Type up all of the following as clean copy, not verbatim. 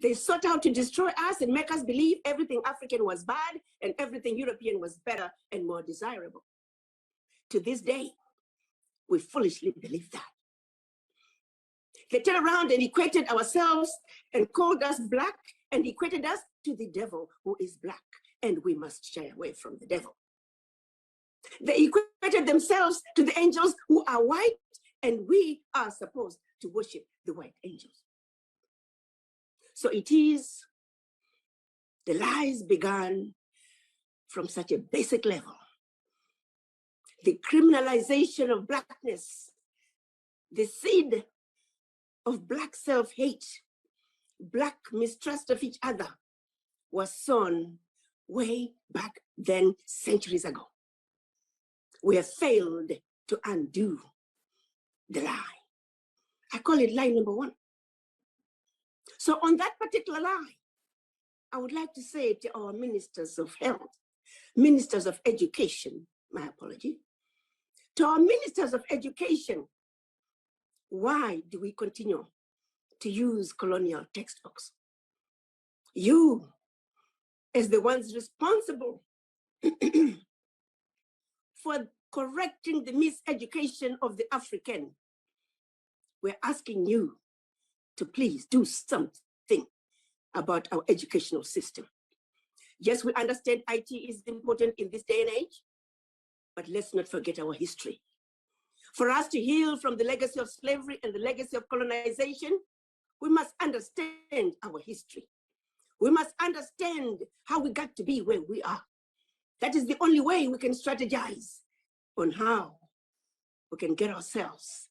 They sought out to destroy us and make us believe everything African was bad and everything European was better and more desirable. To this day, we foolishly believe that. They turned around and equated ourselves and called us black and equated us to the devil who is black, and we must shy away from the devil. They equated themselves to the angels who are white, and we are supposed to worship the white angels. So it is, the lies began from such a basic level. The criminalization of blackness, the seed of black self-hate, black mistrust of each other was sown way back then, centuries ago. We have failed to undo the lie. I call it lie number one. So on that particular lie, I would like to say to our ministers of health, ministers of education, my apology, to our ministers of education, why do we continue to use colonial textbooks? You, as the ones responsible for correcting the miseducation of the African, we're asking you to please do something about our educational system. Yes, we understand IT is important in this day and age, but let's not forget our history. For us to heal from the legacy of slavery and the legacy of colonization, we must understand our history. We must understand how we got to be where we are. That is the only way we can strategize on how we can get ourselves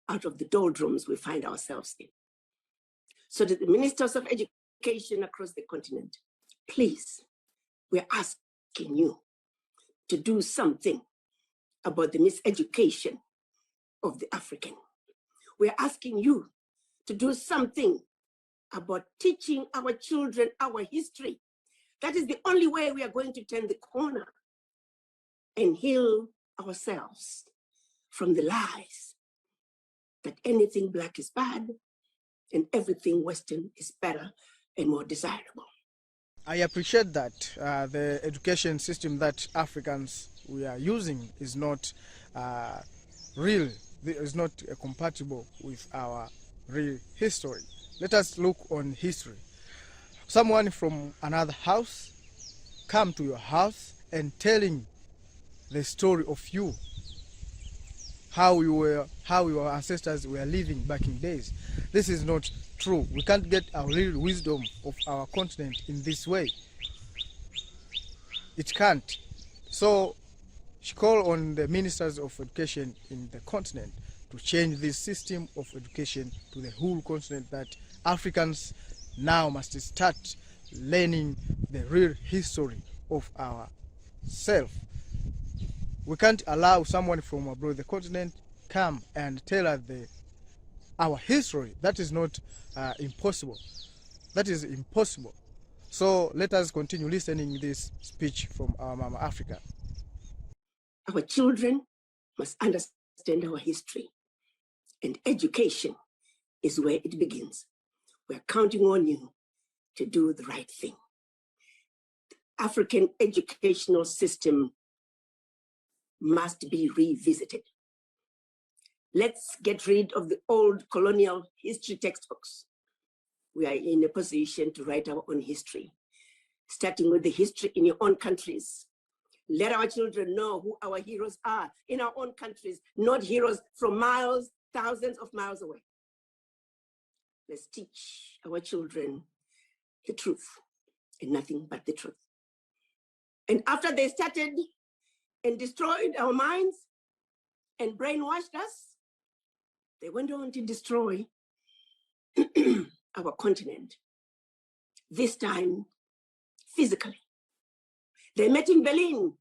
out of the doldrums we find ourselves in. So to the ministers of education across the continent, please, we're asking you to do something about the miseducation of the African. We're asking you to do something about teaching our children our history. That is the only way we are going to turn the corner and heal ourselves from the lies that anything black is bad and everything Western is better and more desirable. I appreciate that the education system that Africans we are using is not real, is not compatible with our real history. Let us look on history. Someone from another house come to your house and telling the story of you, how your ancestors were living back in days. This is not true. We can't get our real wisdom of our continent in this way. It can't. So she called on the ministers of education in the continent to change this system of education to the whole continent, that Africans now must start learning the real history of ourselves. We can't allow someone from abroad the continent come and tell us our history. That is not impossible. That is impossible. So let us continue listening this speech from our Mama Africa. Our children must understand our history, and education is where it begins. We're counting on you to do the right thing. The African educational system must be revisited. Let's get rid of the old colonial history textbooks. We are in a position to write our own history, starting with the history in your own countries. Let our children know who our heroes are in our own countries, not heroes from miles, thousands of miles away. Let's teach our children the truth and nothing but the truth. And after they started and destroyed our minds and brainwashed us, they went on to destroy our continent, this time physically. They met in Berlin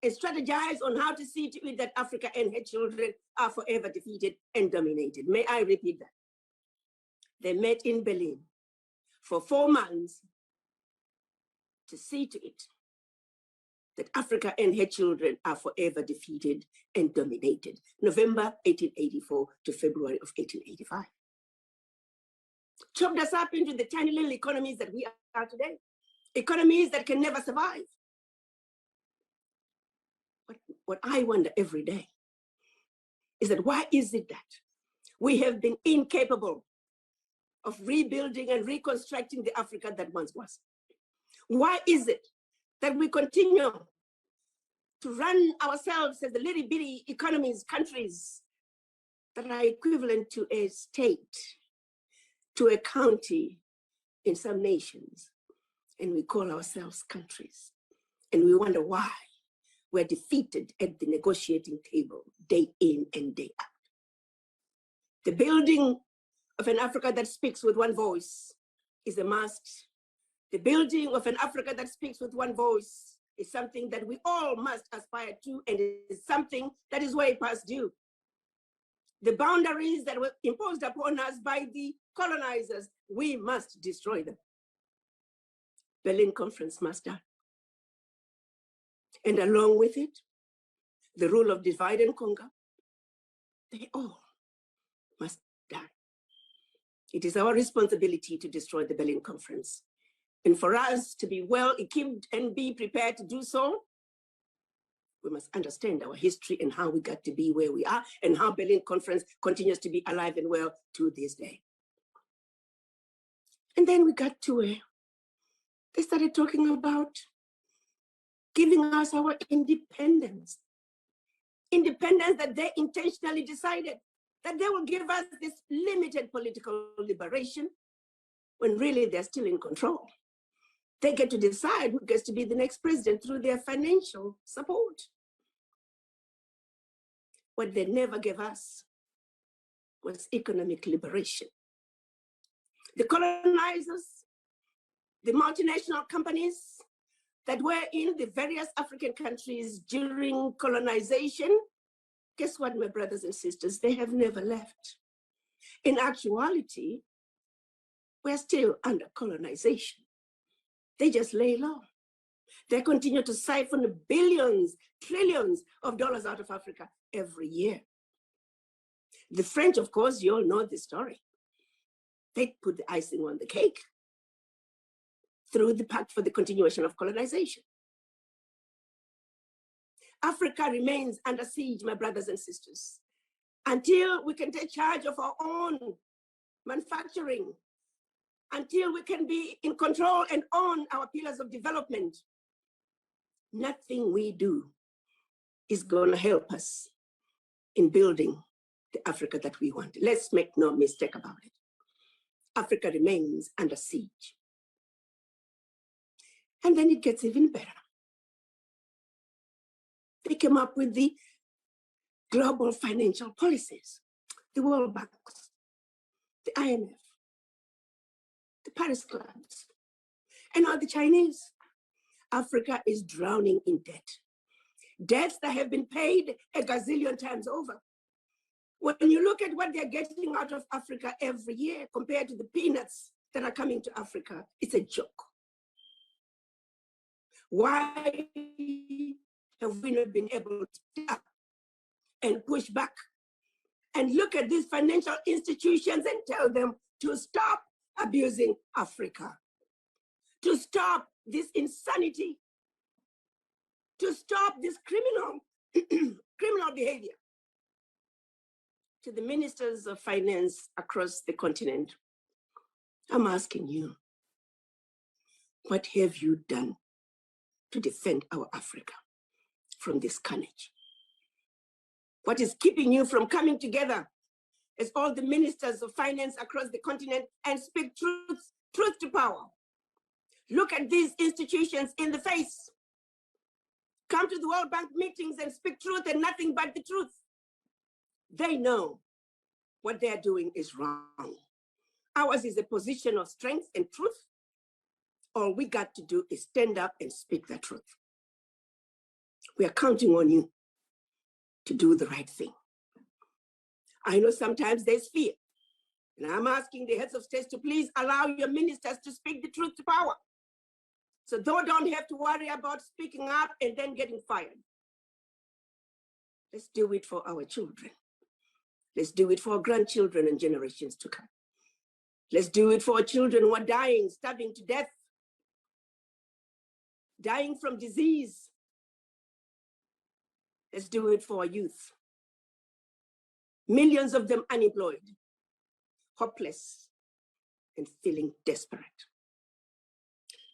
and strategized on how to see to it that Africa and her children are forever defeated and dominated. May I repeat that? They met in Berlin for 4 months to see to it that Africa and her children are forever defeated and dominated. November 1884 to February of 1885. chopped us up into the tiny little economies that we are today, economies that can never survive. What I wonder every day is that why is it that we have been incapable of rebuilding and reconstructing the Africa that once was? Why is it that we continue to run ourselves as the little bitty economies, countries that are equivalent to a state, to a county in some nations, and we call ourselves countries? And we wonder why we're defeated at the negotiating table day in and day out. The building of an Africa that speaks with one voice is a must. The building of an Africa that speaks with one voice is something that we all must aspire to, and is something that is way past due. The boundaries that were imposed upon us by the colonizers, we must destroy them. Berlin Conference must die. And along with it, the rule of divide and conquer, they all must die. It is our responsibility to destroy the Berlin Conference. And for us to be well equipped and be prepared to do so, we must understand our history and how we got to be where we are, and how Berlin Conference continues to be alive and well to this day. And then we got to where they started talking about giving us our independence. Independence that they intentionally decided that they will give us this limited political liberation, when really they're still in control. They get to decide who gets to be the next president through their financial support. What they never gave us was economic liberation. The colonizers, the multinational companies that were in the various African countries during colonization, guess what, my brothers and sisters? They have never left. In actuality, we're still under colonization. They just lay low. They continue to siphon billions, trillions of dollars out of Africa every year. The French, of course, you all know the story. They put the icing on the cake through the Pact for the Continuation of Colonization. Africa remains under siege, my brothers and sisters, until we can take charge of our own manufacturing, until we can be in control and own our pillars of development. Nothing we do is going to help us in building the Africa that we want. Let's make no mistake about it. Africa remains under siege. And then it gets even better. They came up with the global financial policies, the World Bank, the IMF, the Paris clubs, and now the Chinese. Africa is drowning in debt. Debts that have been paid a gazillion times over. When you look at what they're getting out of Africa every year compared to the peanuts that are coming to Africa, it's a joke. Why have we not been able to stop and push back and look at these financial institutions and tell them to stop abusing Africa, to stop this insanity, to stop this criminal behavior? To the ministers of finance across the continent, I'm asking you, what have you done to defend our Africa from this carnage? What is keeping you from coming together as all the ministers of finance across the continent and speak truth to power? Look at these institutions in the face. Come to the World Bank meetings and speak truth and nothing but the truth. They know what they're doing is wrong. Ours is a position of strength and truth. All we got to do is stand up and speak the truth. We are counting on you to do the right thing. I know sometimes there's fear, and I'm asking the heads of states to please allow your ministers to speak the truth to power, so they don't have to worry about speaking up and then getting fired. Let's do it for our children. Let's do it for our grandchildren and generations to come. Let's do it for our children who are dying, starving to death, dying from disease. Let's do it for our youth. Millions of them unemployed, hopeless, and feeling desperate.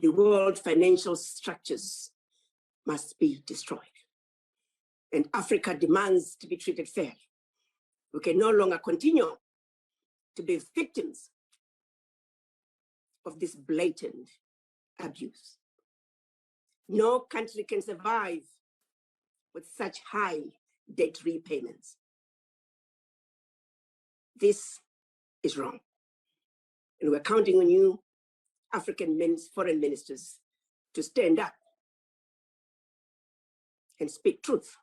The world financial structures must be destroyed. And Africa demands to be treated fairly. We can no longer continue to be victims of this blatant abuse. No country can survive with such high debt repayments. This is wrong. And we're counting on you, African foreign ministers, to stand up and speak truth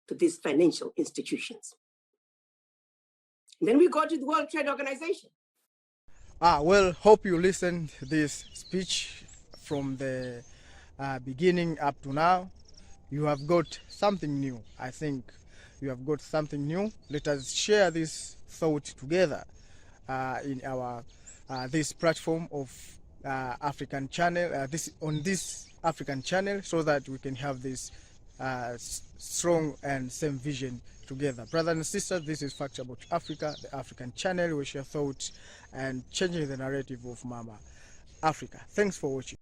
to these financial institutions. And then we go to the World Trade Organization. Well, hope you listened to this speech from the beginning up to now. You have got something new. I think you have got something new. Let us share this thought together in our this platform of African channel, on this African channel, so that we can have this strong and same vision together. Brothers and sisters, this is Facts About Africa, the African channel. We share thoughts and changing the narrative of Mama Africa. Thanks for watching.